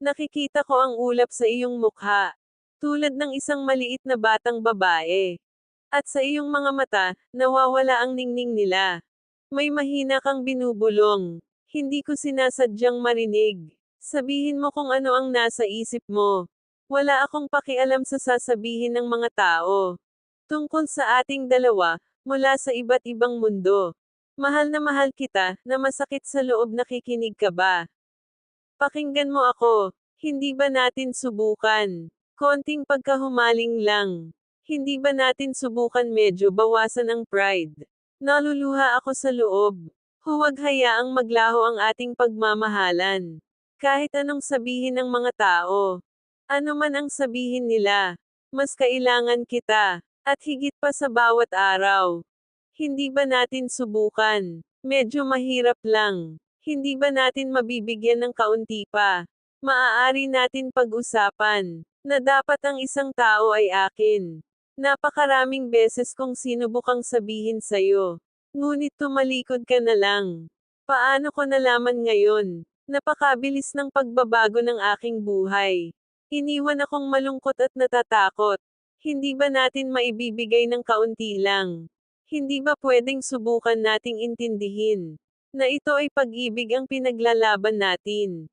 Nakikita ko ang ulap sa iyong mukha. Tulad ng isang maliit na batang babae. At sa iyong mga mata, nawawala ang ningning nila. May mahina kang binubulong. Hindi ko sinasadyang marinig. Sabihin mo kung ano ang nasa isip mo. Wala akong pakialam sa sasabihin ng mga tao. Tungkol sa ating dalawa, mula sa iba't ibang mundo. Mahal na mahal kita, na masakit sa loob nakikinig ka ba? Pakinggan mo ako. Hindi ba natin subukan? Konting pagkahumaling lang. Hindi ba natin subukan medyo bawasan ang pride? Naluluha ako sa loob. Huwag hayaang maglaho ang ating pagmamahalan. Kahit anong sabihin ng mga tao. Ano man ang sabihin nila. Mas kailangan kita. At higit pa sa bawat araw. Hindi ba natin subukan? Medyo mahirap lang. Hindi ba natin mabibigyan ng kaunti pa? Maaari natin pag-usapan na dapat ang isang tao ay akin. Napakaraming beses kong sinubukang sabihin sa'yo. Ngunit tumalikod ka na lang. Paano ko nalaman ngayon? Napakabilis ng pagbabago ng aking buhay. Iniwan akong malungkot at natatakot. Hindi ba natin maibibigay ng kaunti lang? Hindi ba pwedeng subukan nating intindihin na ito ay pag-ibig ang pinaglalaban natin?